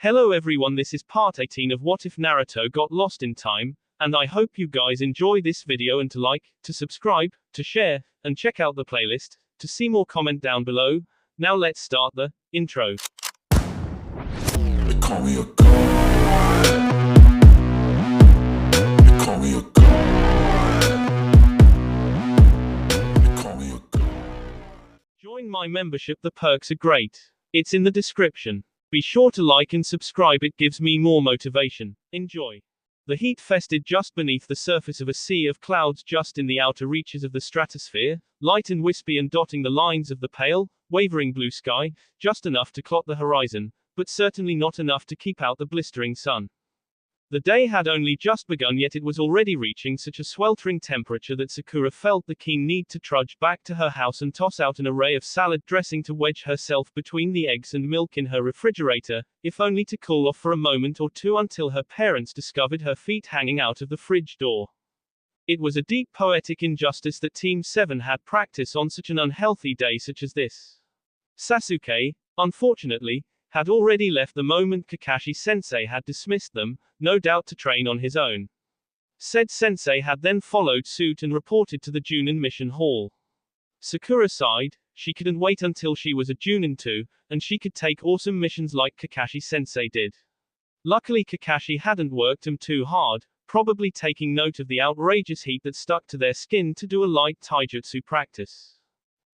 Hello everyone, this is part 18 of What If Naruto Got Lost in Time, and I hope you guys enjoy this video and to like, to subscribe, to share, and check out the playlist, to see more comment down below. Now let's start the intro. They call me a god. They call me a god. They call me a god. Join my membership, the perks are great. It's in the description. Be sure to like and subscribe, it gives me more motivation. Enjoy. The heat fested just beneath the surface of a sea of clouds just in the outer reaches of the stratosphere, light and wispy and dotting the lines of the pale, wavering blue sky, just enough to clot the horizon, but certainly not enough to keep out the blistering sun. The day had only just begun, yet it was already reaching such a sweltering temperature that Sakura felt the keen need to trudge back to her house and toss out an array of salad dressing to wedge herself between the eggs and milk in her refrigerator, if only to cool off for a moment or two until her parents discovered her feet hanging out of the fridge door. It was a deep poetic injustice that Team 7 had practice on such an unhealthy day such as this. Sasuke, unfortunately, had already left the moment Kakashi-sensei had dismissed them, no doubt to train on his own. Said sensei had then followed suit and reported to the Junin mission hall. Sakura sighed. She couldn't wait until she was a Junin too, and she could take awesome missions like Kakashi-sensei did. Luckily Kakashi hadn't worked them too hard, probably taking note of the outrageous heat that stuck to their skin to do a light taijutsu practice.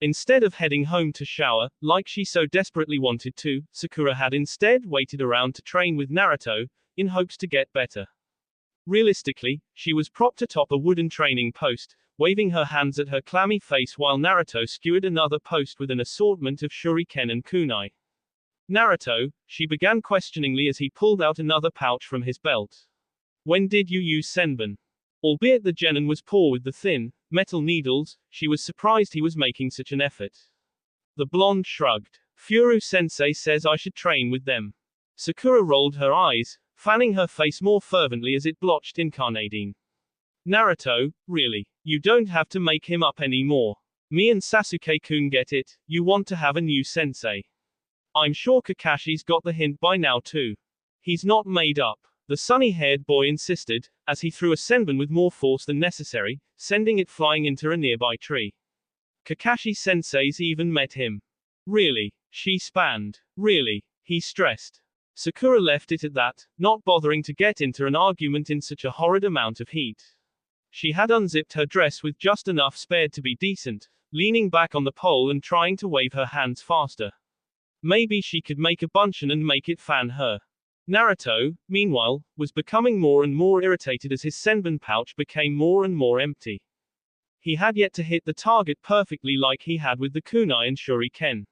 Instead of heading home to shower, like she so desperately wanted to, Sakura had instead waited around to train with Naruto, in hopes to get better. Realistically, she was propped atop a wooden training post, waving her hands at her clammy face while Naruto skewered another post with an assortment of shuriken and kunai. Naruto, she began questioningly as he pulled out another pouch from his belt. When did you use senbon? Albeit the genin was poor with the thin, metal needles, she was surprised he was making such an effort. The blonde shrugged. Furu-sensei says I should train with them. Sakura rolled her eyes, fanning her face more fervently as it blotched incarnadine. Naruto, really? You don't have to make him up anymore. Me and Sasuke-kun get it, you want to have a new sensei. I'm sure Kakashi's got the hint by now too. He's not made up. The sunny-haired boy insisted, as he threw a senbon with more force than necessary, sending it flying into a nearby tree. Kakashi-sensei's even met him. Really? She spanned. Really? He stressed. Sakura left it at that, not bothering to get into an argument in such a horrid amount of heat. She had unzipped her dress with just enough spared to be decent, leaning back on the pole and trying to wave her hands faster. Maybe she could make a bunchen and make it fan her. Naruto, meanwhile, was becoming more and more irritated as his senbon pouch became more and more empty. He had yet to hit the target perfectly like he had with the kunai and shuriken.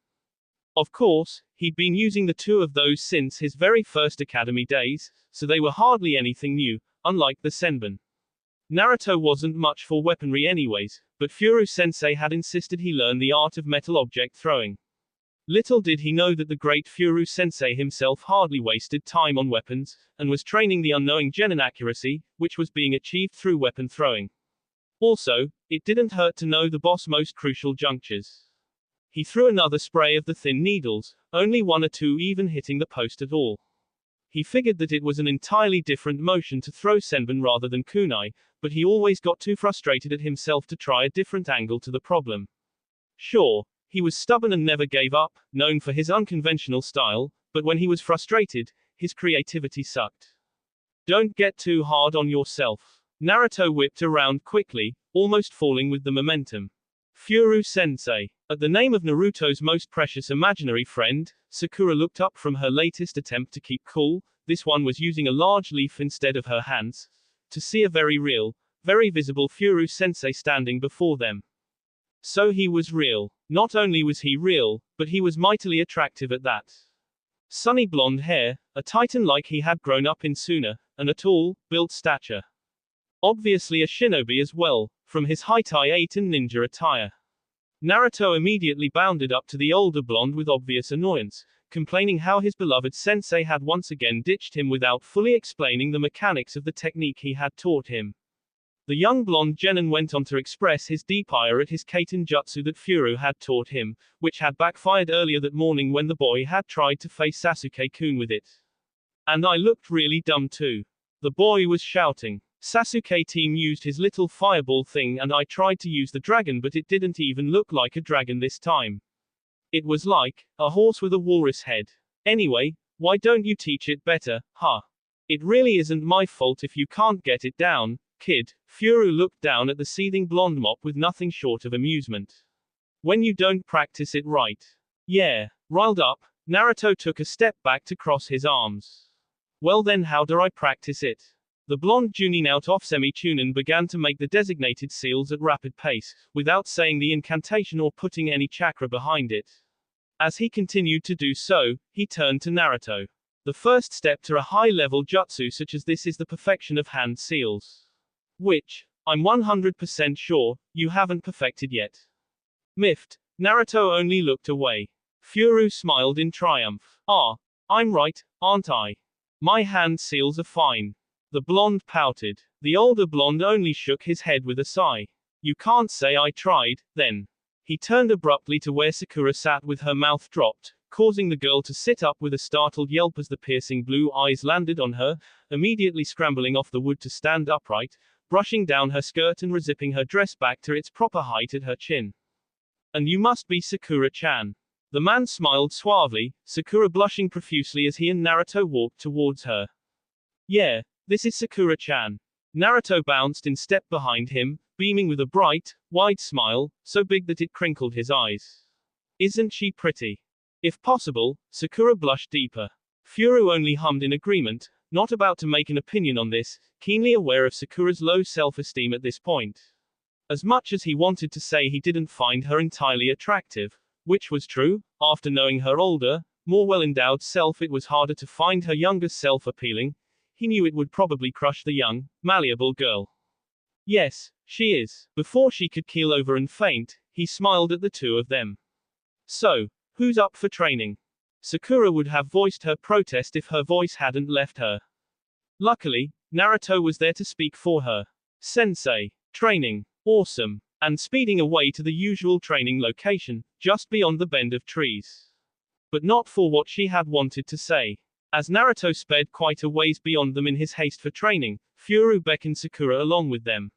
Of course, he'd been using the two of those since his very first academy days, so they were hardly anything new, unlike the senbon. Naruto wasn't much for weaponry anyways, but Furu-sensei had insisted he learn the art of metal object throwing. Little did he know that the great Furu-sensei himself hardly wasted time on weapons, and was training the unknowing genin accuracy, which was being achieved through weapon throwing. Also, it didn't hurt to know the boss' most crucial junctures. He threw another spray of the thin needles, only one or two even hitting the post at all. He figured that it was an entirely different motion to throw senbon rather than kunai, but he always got too frustrated at himself to try a different angle to the problem. Sure, he was stubborn and never gave up, known for his unconventional style, but when he was frustrated, his creativity sucked. Don't get too hard on yourself. Naruto whipped around quickly, almost falling with the momentum. Furu-sensei. At the name of Naruto's most precious imaginary friend, Sakura looked up from her latest attempt to keep cool, this one was using a large leaf instead of her hands, to see a very real, very visible Furu-sensei standing before them. So he was real. Not only was he real, but he was mightily attractive at that. Sunny blonde hair, a titan like he had grown up in Suna, and a tall, built stature. Obviously a shinobi as well, from his Haitai 8 and ninja attire. Naruto immediately bounded up to the older blonde with obvious annoyance, complaining how his beloved sensei had once again ditched him without fully explaining the mechanics of the technique he had taught him. The young blonde genin went on to express his deep ire at his kaiten jutsu that Furu had taught him, which had backfired earlier that morning when the boy had tried to face Sasuke-kun with it. And I looked really dumb too. The boy was shouting. Sasuke team used his little fireball thing and I tried to use the dragon but it didn't even look like a dragon this time. It was like a horse with a walrus head. Anyway, why don't you teach it better, huh? It really isn't my fault if you can't get it down, kid. Furu looked down at the seething blonde mop with nothing short of amusement. When you don't practice it right. Yeah. Riled up, Naruto took a step back to cross his arms. Well then how do I practice it? The blonde Junin out off semi-Chunin began to make the designated seals at rapid pace, without saying the incantation or putting any chakra behind it. As he continued to do so, he turned to Naruto. The first step to a high-level jutsu such as this is the perfection of hand seals. Which, I'm 100% sure, you haven't perfected yet. Miffed, Naruto only looked away. Furu smiled in triumph. Ah, I'm right, aren't I? My hand seals are fine. The blonde pouted. The older blonde only shook his head with a sigh. You can't say I tried, then. He turned abruptly to where Sakura sat with her mouth dropped, causing the girl to sit up with a startled yelp as the piercing blue eyes landed on her, immediately scrambling off the wood to stand upright, brushing down her skirt and rezipping her dress back to its proper height at her chin. And you must be Sakura-chan. The man smiled suavely, Sakura blushing profusely as he and Naruto walked towards her. Yeah, this is Sakura-chan. Naruto bounced in step behind him, beaming with a bright, wide smile, so big that it crinkled his eyes. Isn't she pretty? If possible, Sakura blushed deeper. Furu only hummed in agreement, not about to make an opinion on this, keenly aware of Sakura's low self-esteem at this point. As much as he wanted to say he didn't find her entirely attractive, which was true, after knowing her older, more well-endowed self it was harder to find her younger self appealing. He knew it would probably crush the young, malleable girl. Yes, she is. Before she could keel over and faint, he smiled at the two of them. So, who's up for training? Sakura would have voiced her protest if her voice hadn't left her. Luckily, Naruto was there to speak for her. Sensei. Training. Awesome. And speeding away to the usual training location, just beyond the bend of trees. But not for what she had wanted to say. As Naruto sped quite a ways beyond them in his haste for training, Furu beckoned Sakura along with them.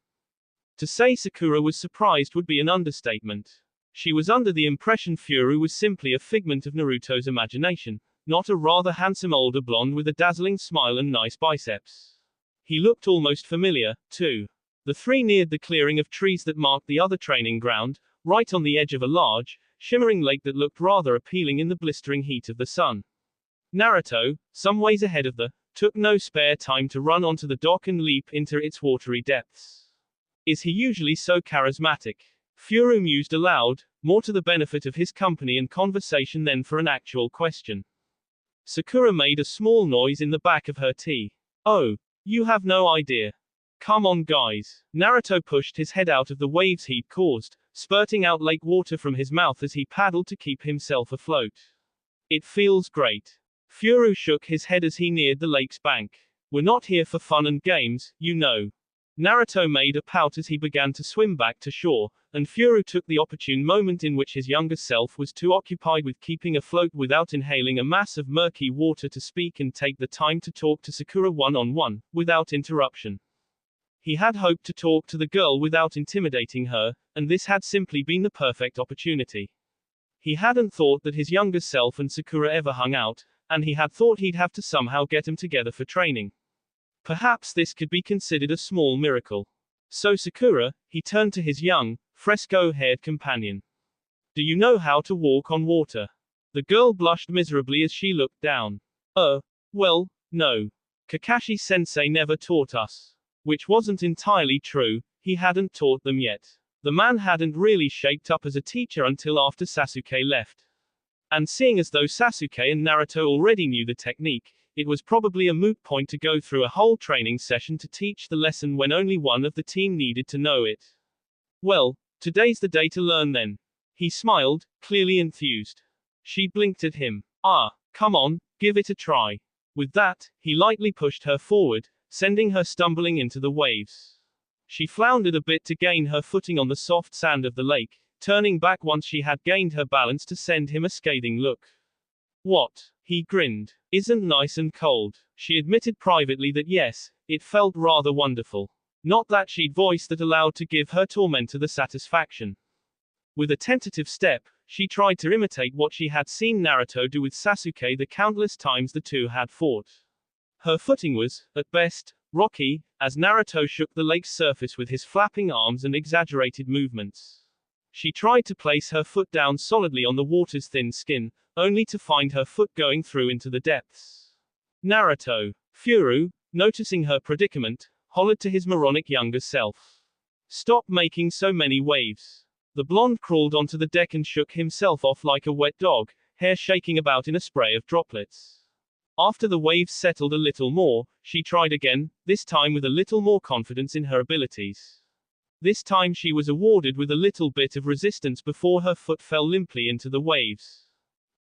To say Sakura was surprised would be an understatement. She was under the impression Furu was simply a figment of Naruto's imagination, not a rather handsome older blonde with a dazzling smile and nice biceps. He looked almost familiar, too. The three neared the clearing of trees that marked the other training ground, right on the edge of a large, shimmering lake that looked rather appealing in the blistering heat of the sun. Naruto, some ways ahead of took no spare time to run onto the dock and leap into its watery depths. Is he usually so charismatic? Furu mused aloud, more to the benefit of his company and conversation than for an actual question. Sakura made a small noise in the back of her tea. Oh, you have no idea. Come on guys. Naruto pushed his head out of the waves he'd caused, spurting out lake water from his mouth as he paddled to keep himself afloat. It feels great. Furu shook his head as he neared the lake's bank. We're not here for fun and games, you know. Naruto made a pout as he began to swim back to shore, and Furu took the opportune moment in which his younger self was too occupied with keeping afloat without inhaling a mass of murky water to speak and take the time to talk to Sakura one-on-one, without interruption. He had hoped to talk to the girl without intimidating her, and this had simply been the perfect opportunity. He hadn't thought that his younger self and Sakura ever hung out, and he had thought he'd have to somehow get them together for training. Perhaps this could be considered a small miracle. So Sakura, he turned to his young, fresco-haired companion. Do you know how to walk on water? The girl blushed miserably as she looked down. Well, no. Kakashi-sensei never taught us. Which wasn't entirely true, he hadn't taught them yet. The man hadn't really shaped up as a teacher until after Sasuke left. And seeing as though Sasuke and Naruto already knew the technique, it was probably a moot point to go through a whole training session to teach the lesson when only one of the team needed to know it. Well, today's the day to learn then. He smiled, clearly enthused. She blinked at him. Come on, give it a try. With that, he lightly pushed her forward, sending her stumbling into the waves. She floundered a bit to gain her footing on the soft sand of the lake, turning back once she had gained her balance to send him a scathing look. What? He grinned. Isn't nice and cold? She admitted privately that yes, it felt rather wonderful. Not that she'd voiced that aloud to give her tormentor the satisfaction. With a tentative step, she tried to imitate what she had seen Naruto do with Sasuke the countless times the two had fought. Her footing was, at best, rocky, as Naruto shook the lake's surface with his flapping arms and exaggerated movements. She tried to place her foot down solidly on the water's thin skin, only to find her foot going through into the depths. Naruto. Furu, noticing her predicament, hollered to his moronic younger self. Stop making so many waves. The blonde crawled onto the deck and shook himself off like a wet dog, hair shaking about in a spray of droplets. After the waves settled a little more, she tried again, this time with a little more confidence in her abilities. This time she was awarded with a little bit of resistance before her foot fell limply into the waves.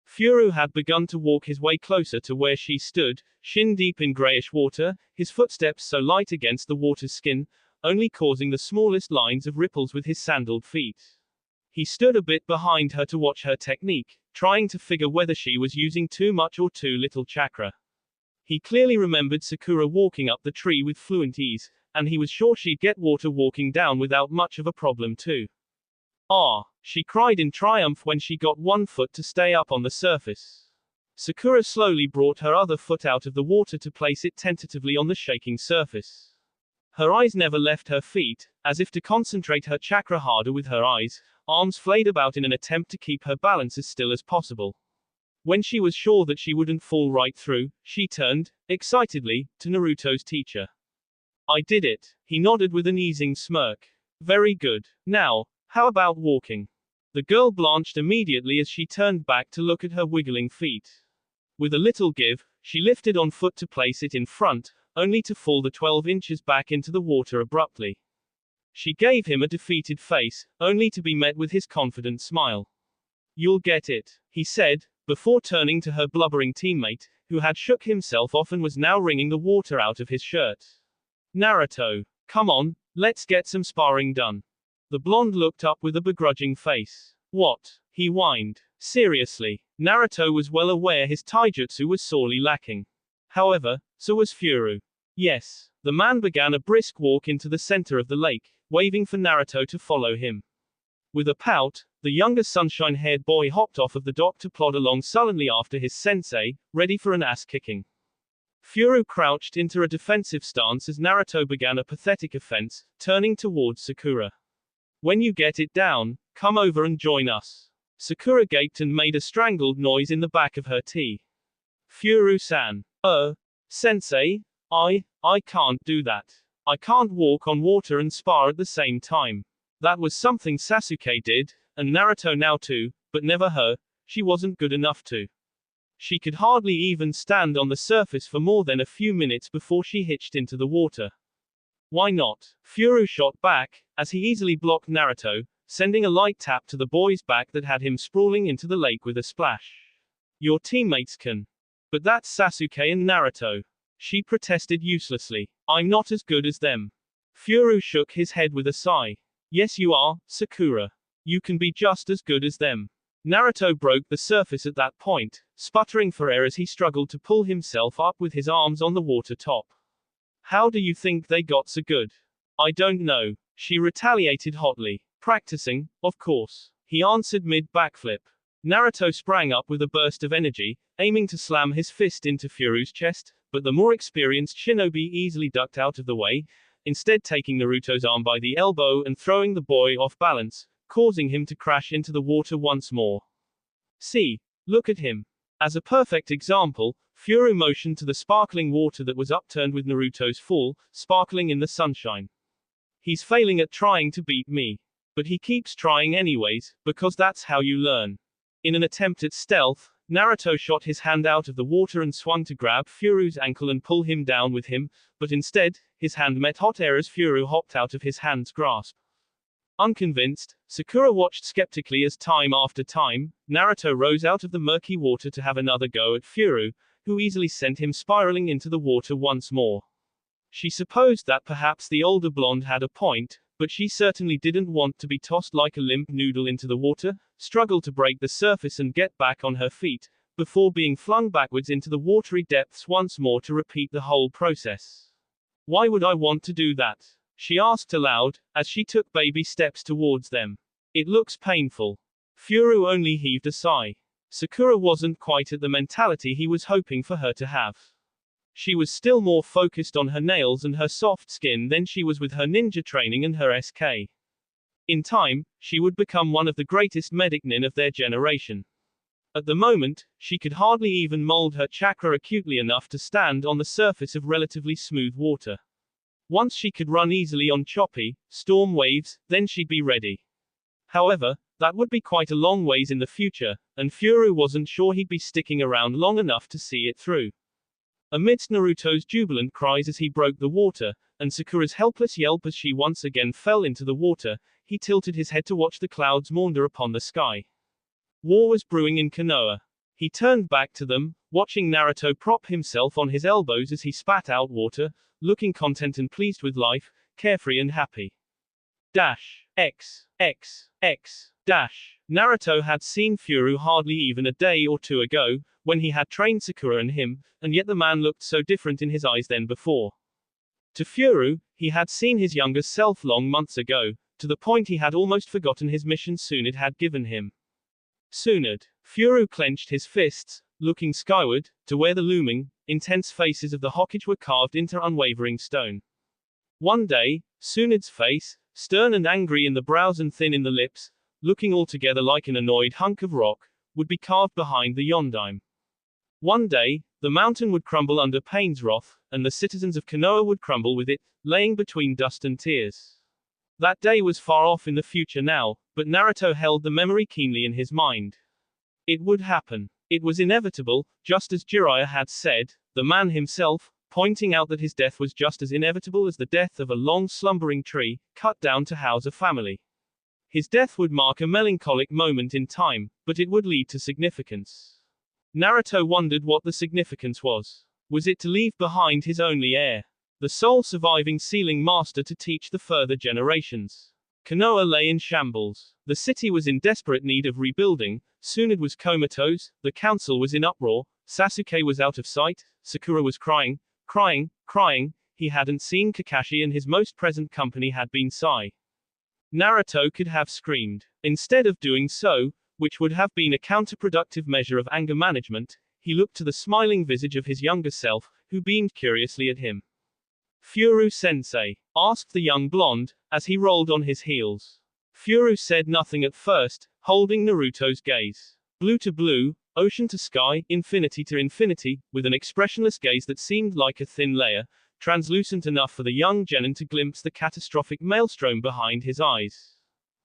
Furu had begun to walk his way closer to where she stood, shin deep in grayish water, his footsteps so light against the water's skin, only causing the smallest lines of ripples with his sandaled feet. He stood a bit behind her to watch her technique, trying to figure whether she was using too much or too little chakra. He clearly remembered Sakura walking up the tree with fluent ease, and he was sure she'd get water walking down without much of a problem too. Ah! She cried in triumph when she got one foot to stay up on the surface. Sakura slowly brought her other foot out of the water to place it tentatively on the shaking surface. Her eyes never left her feet, as if to concentrate her chakra harder with her eyes, arms flayed about in an attempt to keep her balance as still as possible. When she was sure that she wouldn't fall right through, she turned, excitedly, to Naruto's teacher. I did it. He nodded with an easing smirk. Very good. Now, how about walking? The girl blanched immediately as she turned back to look at her wiggling feet. With a little give, she lifted on foot to place it in front, only to fall the 12 inches back into the water abruptly. She gave him a defeated face, only to be met with his confident smile. You'll get it, he said, before turning to her blubbering teammate, who had shook himself off and was now wringing the water out of his shirt. Naruto. Come on, let's get some sparring done. The blonde looked up with a begrudging face. What? He whined. Seriously. Naruto was well aware his taijutsu was sorely lacking. However, so was Furu. Yes. The man began a brisk walk into the center of the lake, waving for Naruto to follow him. With a pout, the younger sunshine-haired boy hopped off of the dock to plod along sullenly after his sensei, ready for an ass-kicking. Furu crouched into a defensive stance as Naruto began a pathetic offense, turning towards Sakura. When you get it down, come over and join us. Sakura gaped and made a strangled noise in the back of her tea. Furu-san. Sensei? I can't do that. I can't walk on water and spar at the same time. That was something Sasuke did, and Naruto now too, but never her. She wasn't good enough to. She could hardly even stand on the surface for more than a few minutes before she hitched into the water. Why not? Furu shot back, as he easily blocked Naruto, sending a light tap to the boy's back that had him sprawling into the lake with a splash. Your teammates can. But that's Sasuke and Naruto. She protested uselessly. I'm not as good as them. Furu shook his head with a sigh. Yes you are, Sakura. You can be just as good as them. Naruto broke the surface at that point, sputtering for air as he struggled to pull himself up with his arms on the water top. How do you think they got so good? I don't know. She retaliated hotly. Practicing, of course. He answered mid-backflip. Naruto sprang up with a burst of energy, aiming to slam his fist into Furu's chest, but the more experienced shinobi easily ducked out of the way, instead taking Naruto's arm by the elbow and throwing the boy off balance, causing him to crash into the water once more. See. Look at him. As a perfect example, Furu motioned to the sparkling water that was upturned with Naruto's fall, sparkling in the sunshine. He's failing at trying to beat me. But he keeps trying anyways, because that's how you learn. In an attempt at stealth, Naruto shot his hand out of the water and swung to grab Furu's ankle and pull him down with him, but instead, his hand met hot air as Furu hopped out of his hand's grasp. Unconvinced, Sakura watched skeptically as time after time, Naruto rose out of the murky water to have another go at Furu, who easily sent him spiraling into the water once more. She supposed that perhaps the older blonde had a point, but she certainly didn't want to be tossed like a limp noodle into the water, struggle to break the surface and get back on her feet, before being flung backwards into the watery depths once more to repeat the whole process. Why would I want to do that? She asked aloud, as she took baby steps towards them. It looks painful. Furu only heaved a sigh. Sakura wasn't quite at the mentality he was hoping for her to have. She was still more focused on her nails and her soft skin than she was with her ninja training and her SK. In time, she would become one of the greatest medic nin of their generation. At the moment, she could hardly even mold her chakra acutely enough to stand on the surface of relatively smooth water. Once she could run easily on choppy, storm waves, then she'd be ready. However, that would be quite a long ways in the future, and Furu wasn't sure he'd be sticking around long enough to see it through. Amidst Naruto's jubilant cries as he broke the water, and Sakura's helpless yelp as she once again fell into the water, he tilted his head to watch the clouds maunder upon the sky. War was brewing in Konoha. He turned back to them, watching Naruto prop himself on his elbows as he spat out water, looking content and pleased with life, carefree and happy. Naruto had seen Furu hardly even a day or two ago, when he had trained Sakura and him, and yet the man looked so different in his eyes than before. To Furu, he had seen his younger self long months ago, to the point he had almost forgotten his mission Tsunade had given him. Tsunade. Furu clenched his fists, looking skyward, to where the looming, intense faces of the Hokage were carved into unwavering stone. One day, Tsunade's face, stern and angry in the brows and thin in the lips, looking altogether like an annoyed hunk of rock, would be carved behind the Yondaime. One day, the mountain would crumble under Pain's wrath, and the citizens of Konoha would crumble with it, laying between dust and tears. That day was far off in the future now, but Naruto held the memory keenly in his mind. It would happen. It was inevitable, just as Jiraiya had said, the man himself, pointing out that his death was just as inevitable as the death of a long slumbering tree, cut down to house a family. His death would mark a melancholic moment in time, but it would lead to significance. Naruto wondered what the significance was. Was it to leave behind his only heir, the sole surviving sealing master to teach the further generations? Konoha lay in shambles. The city was in desperate need of rebuilding, Tsunade was comatose, the council was in uproar, Sasuke was out of sight, Sakura was crying, he hadn't seen Kakashi and his most present company had been Sai. Naruto could have screamed. Instead of doing so, which would have been a counterproductive measure of anger management, he looked to the smiling visage of his younger self, who beamed curiously at him. Furu-sensei? Asked the young blonde, as he rolled on his heels. Furu said nothing at first, holding Naruto's gaze. Blue to blue, ocean to sky, infinity to infinity, with an expressionless gaze that seemed like a thin layer, translucent enough for the young genin to glimpse the catastrophic maelstrom behind his eyes.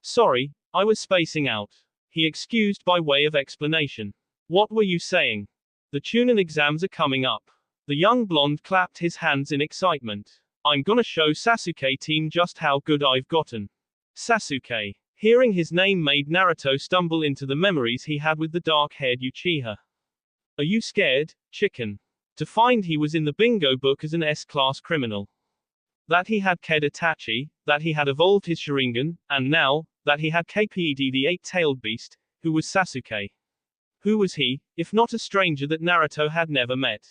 Sorry, I was spacing out. He excused by way of explanation. What were you saying? The Chunin exams are coming up. The young blonde clapped his hands in excitement. I'm gonna show Sasuke team just how good I've gotten. Sasuke. Hearing his name made Naruto stumble into the memories he had with the dark-haired Uchiha. Are you scared, chicken? To find he was in the bingo book as an S-class criminal. That he had Ked Itachi, that he had evolved his Sharingan, and now, that he had KPED the eight-tailed beast, who was Sasuke. Who was he, if not a stranger that Naruto had never met?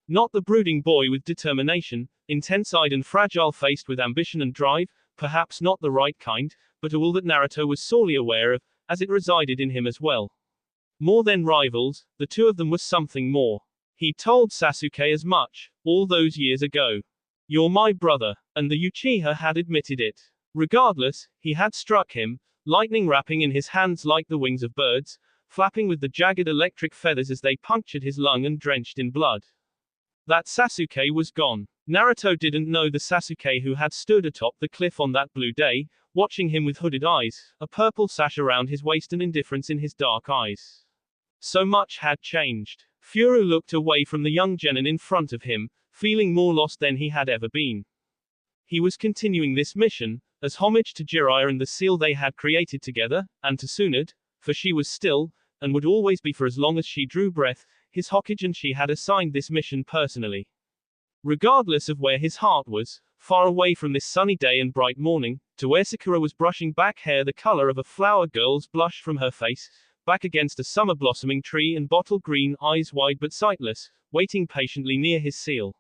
Not the brooding boy with determination, intense-eyed and fragile-faced with ambition and drive, perhaps not the right kind, but all that Naruto was sorely aware of, as it resided in him as well. More than rivals, the two of them were something more. He told Sasuke as much, all those years ago. You're my brother, and the Uchiha had admitted it. Regardless, he had struck him, lightning wrapping in his hands like the wings of birds, flapping with the jagged electric feathers as they punctured his lung and drenched in blood. That Sasuke was gone. Naruto didn't know the Sasuke who had stood atop the cliff on that blue day, watching him with hooded eyes, a purple sash around his waist and indifference in his dark eyes. So much had changed. Furu looked away from the young genin in front of him, feeling more lost than he had ever been. He was continuing this mission, as homage to Jiraiya and the seal they had created together, and to Tsunade, for she was still, and would always be for as long as she drew breath, his Hokage, and she had assigned this mission personally. Regardless of where his heart was, far away from this sunny day and bright morning, to where Sakura was brushing back hair the color of a flower girl's blush from her face, back against a summer blossoming tree and bottle green, eyes wide but sightless, waiting patiently near his seal.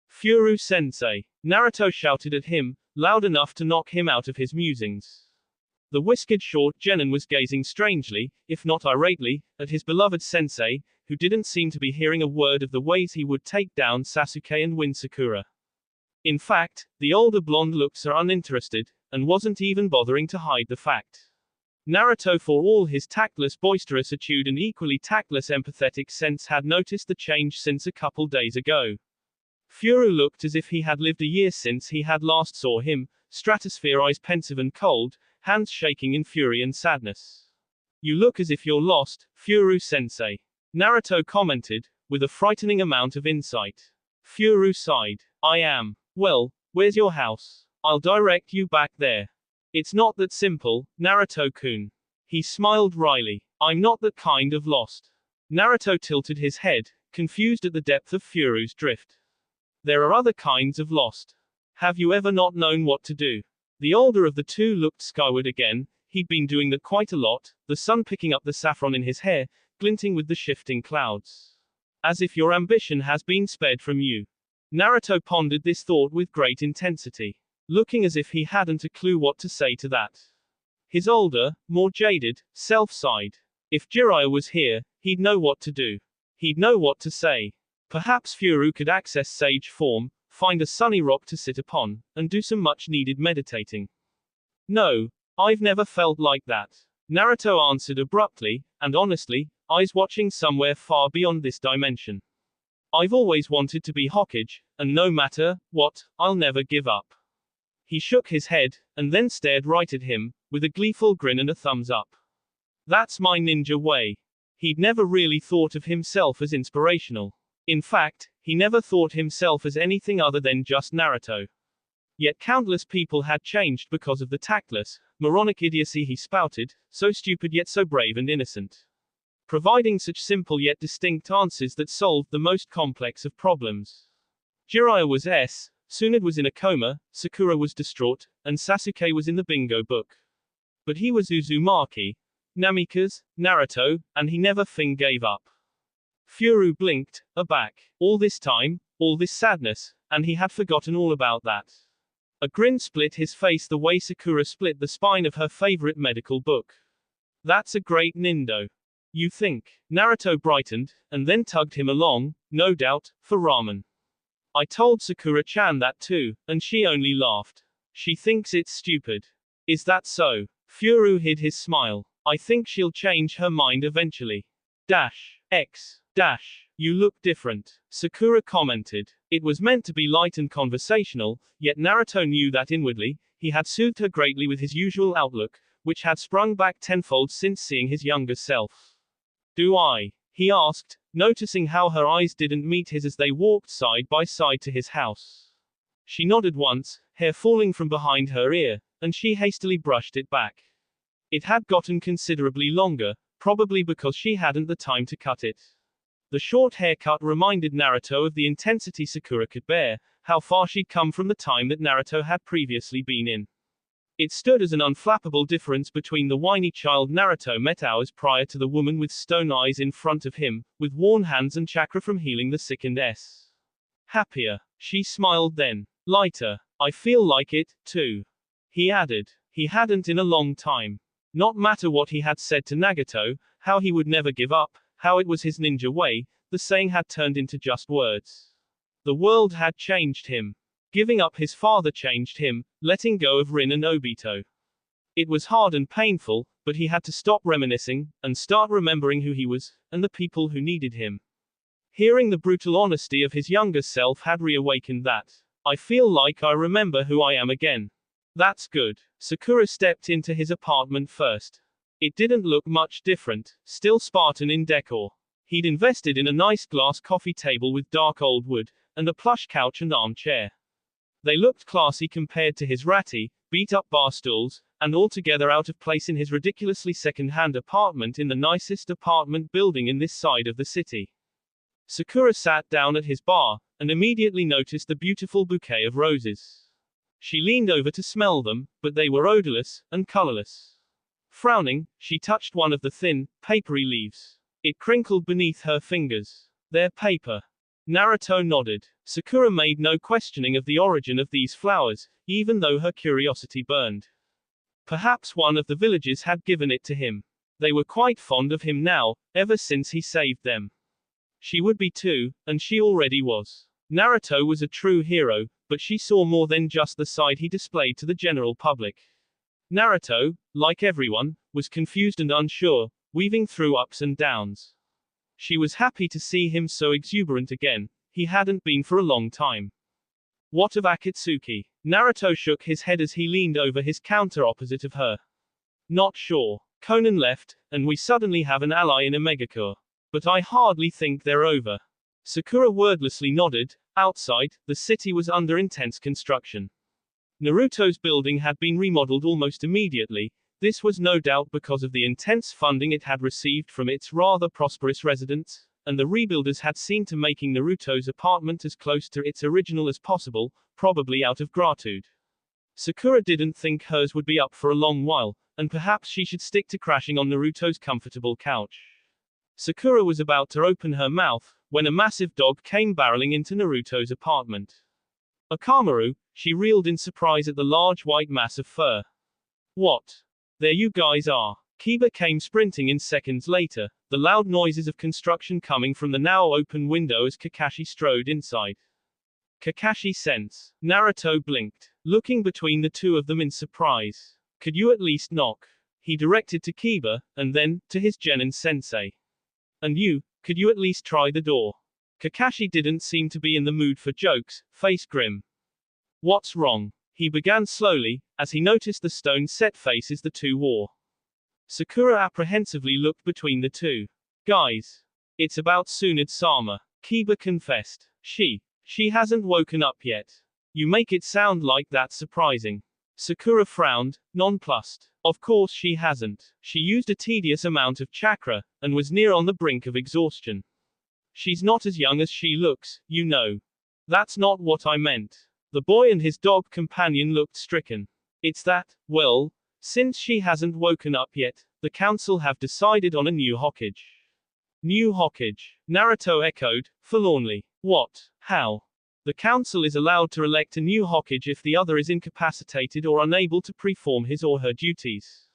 Furu-sensei! Naruto shouted at him, loud enough to knock him out of his musings. The whiskered short genin was gazing strangely, if not irately, at his beloved sensei, who didn't seem to be hearing a word of the ways he would take down Sasuke and win Sakura. In fact, the older blonde looked so uninterested, and wasn't even bothering to hide the fact. Naruto, for all his tactless boisterous attitude and equally tactless empathetic sense, had noticed the change since a couple days ago. Furu looked as if he had lived a year since he had last saw him, stratosphere eyes pensive and cold, hands shaking in fury and sadness. You look as if you're lost, Furu-sensei. Naruto commented, with a frightening amount of insight. Furu sighed. I am. Well, where's your house? I'll direct you back there. It's not that simple, Naruto-kun. He smiled wryly. I'm not that kind of lost. Naruto tilted his head, confused at the depth of Furu's drift. There are other kinds of lost. Have you ever not known what to do? The older of the two looked skyward again. He'd been doing that quite a lot, the sun picking up the saffron in his hair, glinting with the shifting clouds. As if your ambition has been spared from you. Naruto pondered this thought with great intensity, looking as if he hadn't a clue what to say to that. His older, more jaded, self sighed. If Jiraiya was here, he'd know what to do. He'd know what to say. Perhaps Furu could access sage form, find a sunny rock to sit upon, and do some much-needed meditating. No, I've never felt like that. Naruto answered abruptly, and honestly, eyes watching somewhere far beyond this dimension. I've always wanted to be Hokage, and no matter what, I'll never give up. He shook his head, and then stared right at him, with a gleeful grin and a thumbs up. That's my ninja way. He'd never really thought of himself as inspirational. In fact, he never thought himself as anything other than just Naruto. Yet countless people had changed because of the tactless, moronic idiocy he spouted, so stupid yet so brave and innocent. Providing such simple yet distinct answers that solved the most complex of problems. Jiraiya was Tsunade was in a coma, Sakura was distraught, and Sasuke was in the bingo book. But he was Uzumaki, Namikaze, Naruto, and he never gave up. Furu blinked, aback. All this time, all this sadness, and he had forgotten all about that. A grin split his face the way Sakura split the spine of her favorite medical book. That's a great nindo. You think? Naruto brightened, and then tugged him along, no doubt, for ramen. I told Sakura-chan that too, and she only laughed. She thinks it's stupid. Is that so? Furu hid his smile. I think she'll change her mind eventually. You look different, Sakura commented. It was meant to be light and conversational, yet Naruto knew that inwardly, he had soothed her greatly with his usual outlook, which had sprung back tenfold since seeing his younger self. Do I? He asked, noticing how her eyes didn't meet his as they walked side by side to his house. She nodded once, hair falling from behind her ear, and she hastily brushed it back. It had gotten considerably longer, probably because she hadn't the time to cut it. The short haircut reminded Naruto of the intensity Sakura could bear, how far she'd come from the time that Naruto had previously been in. It stood as an unflappable difference between the whiny child Naruto met hours prior to the woman with stone eyes in front of him, with worn hands and chakra from healing the sick and happier. She smiled then. Lighter. I feel like it, too. He added. He hadn't in a long time. Not matter what he had said to Nagato, how he would never give up, how it was his ninja way, the saying had turned into just words. The world had changed him. Giving up his father changed him, letting go of Rin and Obito. It was hard and painful, but he had to stop reminiscing, and start remembering who he was, and the people who needed him. Hearing the brutal honesty of his younger self had reawakened that. I feel like I remember who I am again. That's good. Sakura stepped into his apartment first. It didn't look much different, still Spartan in decor. He'd invested in a nice glass coffee table with dark old wood, and a plush couch and armchair. They looked classy compared to his ratty, beat-up bar stools, and altogether out of place in his ridiculously second-hand apartment in the nicest apartment building in this side of the city. Sakura sat down at his bar, and immediately noticed the beautiful bouquet of roses. She leaned over to smell them, but they were odorless, and colorless. Frowning, she touched one of the thin, papery leaves. It crinkled beneath her fingers. They're paper. Naruto nodded. Sakura made no questioning of the origin of these flowers, even though her curiosity burned. Perhaps one of the villagers had given it to him. They were quite fond of him now, ever since he saved them. She would be too, and she already was. Naruto was a true hero, but she saw more than just the side he displayed to the general public. Naruto, like everyone, was confused and unsure, weaving through ups and downs. She was happy to see him so exuberant again. He hadn't been for a long time. What of Akatsuki? Naruto shook his head as he leaned over his counter opposite of her. Not sure. Conan left, and we suddenly have an ally in Omegakure. But I hardly think they're over. Sakura wordlessly nodded. Outside, the city was under intense construction. Naruto's building had been remodeled almost immediately. This was no doubt because of the intense funding it had received from its rather prosperous residents, and the rebuilders had seen to making Naruto's apartment as close to its original as possible, probably out of gratitude. Sakura didn't think hers would be up for a long while, and perhaps she should stick to crashing on Naruto's comfortable couch. Sakura was about to open her mouth, when a massive dog came barreling into Naruto's apartment. Akamaru, she reeled in surprise at the large white mass of fur. What? There you guys are. Kiba came sprinting in seconds later, the loud noises of construction coming from the now open window as Kakashi strode inside. Kakashi sense. Naruto blinked, looking between the two of them in surprise. Could you at least knock? He directed to Kiba, and then, to his genin sensei. And you, could you at least try the door? Kakashi didn't seem to be in the mood for jokes, face grim. What's wrong? He began slowly, as he noticed the stone-set faces the two wore. Sakura apprehensively looked between the two. Guys. It's about Tsunade-sama. Kiba confessed. She hasn't woken up yet. You make it sound like that's surprising. Sakura frowned, nonplussed. Of course she hasn't. She used a tedious amount of chakra, and was near on the brink of exhaustion. She's not as young as she looks, you know. That's not what I meant. The boy and his dog companion looked stricken. It's that, well, since she hasn't woken up yet, the council have decided on a new Hokage. New Hokage? Naruto echoed, forlornly. What? How? The council is allowed to elect a new Hokage if the other is incapacitated or unable to perform his or her duties.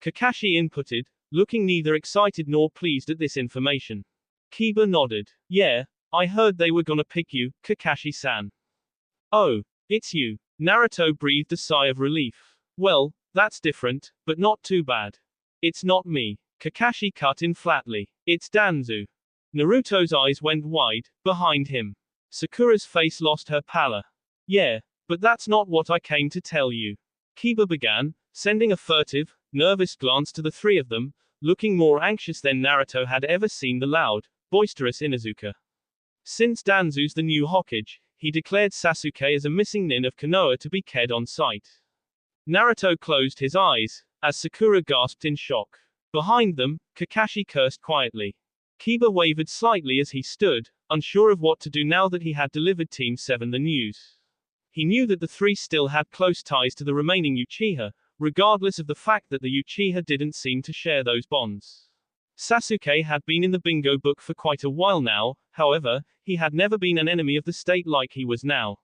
Kakashi inputted, looking neither excited nor pleased at this information. Kiba nodded. Yeah, I heard they were gonna pick you, Kakashi-san. Oh, it's you. Naruto breathed a sigh of relief. Well, that's different, but not too bad. It's not me. Kakashi cut in flatly. It's Danzu. Naruto's eyes went wide, behind him. Sakura's face lost her pallor. Yeah, but that's not what I came to tell you. Kiba began, sending a furtive, nervous glance to the three of them, looking more anxious than Naruto had ever seen the loud, boisterous Inuzuka. Since Danzu's the new Hokage, he declared Sasuke as a missing nin of Konoha to be killed on sight. Naruto closed his eyes, as Sakura gasped in shock. Behind them, Kakashi cursed quietly. Kiba wavered slightly as he stood, unsure of what to do now that he had delivered Team 7 the news. He knew that the three still had close ties to the remaining Uchiha, regardless of the fact that the Uchiha didn't seem to share those bonds. Sasuke had been in the bingo book for quite a while now, however, he had never been an enemy of the state like he was now.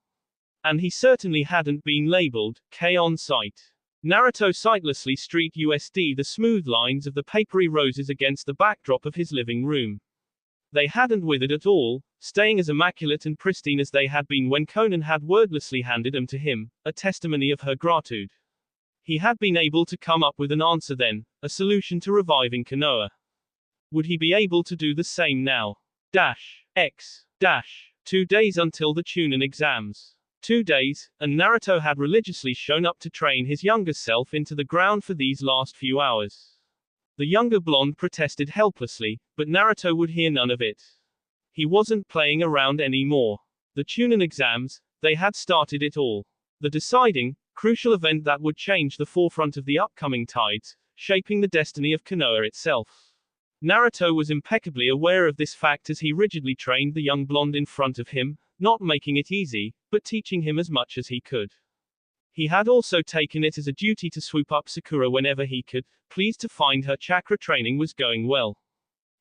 And he certainly hadn't been labeled K on sight. Naruto sightlessly streaked USD the smooth lines of the papery roses against the backdrop of his living room. They hadn't withered at all, staying as immaculate and pristine as they had been when Conan had wordlessly handed them to him, a testimony of her gratitude. He had been able to come up with an answer then, a solution to reviving Konoha. Would he be able to do the same now? 2 days until the Chunin exams. 2 days, and Naruto had religiously shown up to train his younger self into the ground for these last few hours. The younger blonde protested helplessly, but Naruto would hear none of it. He wasn't playing around anymore. The Chunin exams, they had started it all. The deciding, crucial event that would change the forefront of the upcoming tides, shaping the destiny of Konoha itself. Naruto was impeccably aware of this fact as he rigidly trained the young blonde in front of him, not making it easy, but teaching him as much as he could. He had also taken it as a duty to swoop up Sakura whenever he could, pleased to find her chakra training was going well.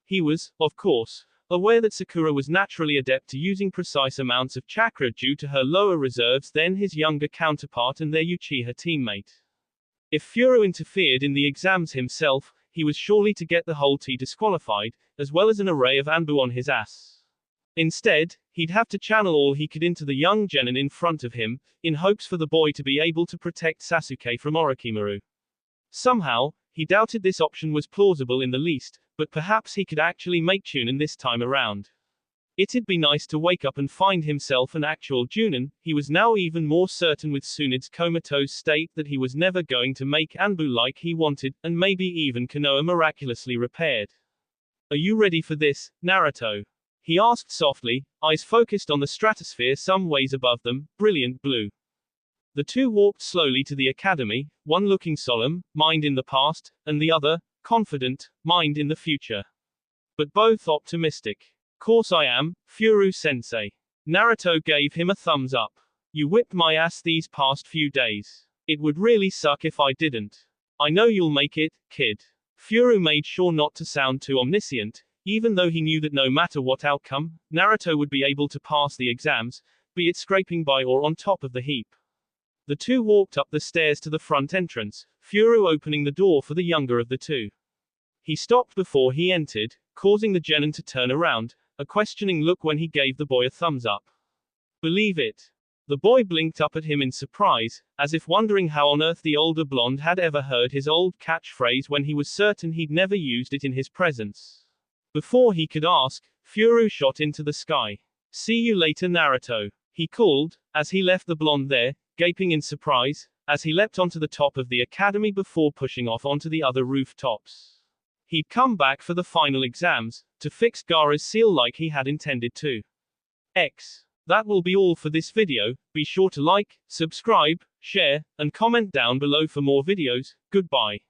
He was, of course, aware that Sakura was naturally adept to using precise amounts of chakra due to her lower reserves than his younger counterpart and their Uchiha teammate. If Furu interfered in the exams himself, he was surely to get the whole team disqualified, as well as an array of Anbu on his ass. Instead, he'd have to channel all he could into the young genin in front of him, in hopes for the boy to be able to protect Sasuke from Orochimaru. Somehow, he doubted this option was plausible in the least, but perhaps he could actually make Chunin this time around. It'd be nice to wake up and find himself an actual Junin. He was now even more certain with Tsunde's comatose state that he was never going to make Anbu like he wanted, and maybe even Konoha miraculously repaired. Are you ready for this, Naruto? He asked softly, eyes focused on the stratosphere some ways above them, brilliant blue. The two walked slowly to the academy, one looking solemn, mind in the past, and the other, confident, mind in the future. But both optimistic. Course I am, Furu-sensei. Naruto gave him a thumbs up. You whipped my ass these past few days. It would really suck if I didn't. I know you'll make it, kid. Furu made sure not to sound too omniscient, even though he knew that no matter what outcome, Naruto would be able to pass the exams, be it scraping by or on top of the heap. The two walked up the stairs to the front entrance, Furu opening the door for the younger of the two. He stopped before he entered, causing the genin to turn around, a questioning look when he gave the boy a thumbs up. Believe it. The boy blinked up at him in surprise, as if wondering how on earth the older blonde had ever heard his old catchphrase when he was certain he'd never used it in his presence. Before he could ask, Furu shot into the sky. See you later, Naruto, he called, as he left the blonde there, gaping in surprise, as he leapt onto the top of the academy before pushing off onto the other rooftops. He'd come back for the final exams, to fix Gaara's seal like he had intended to. That will be all for this video. Be sure to like, subscribe, share, and comment down below for more videos. Goodbye.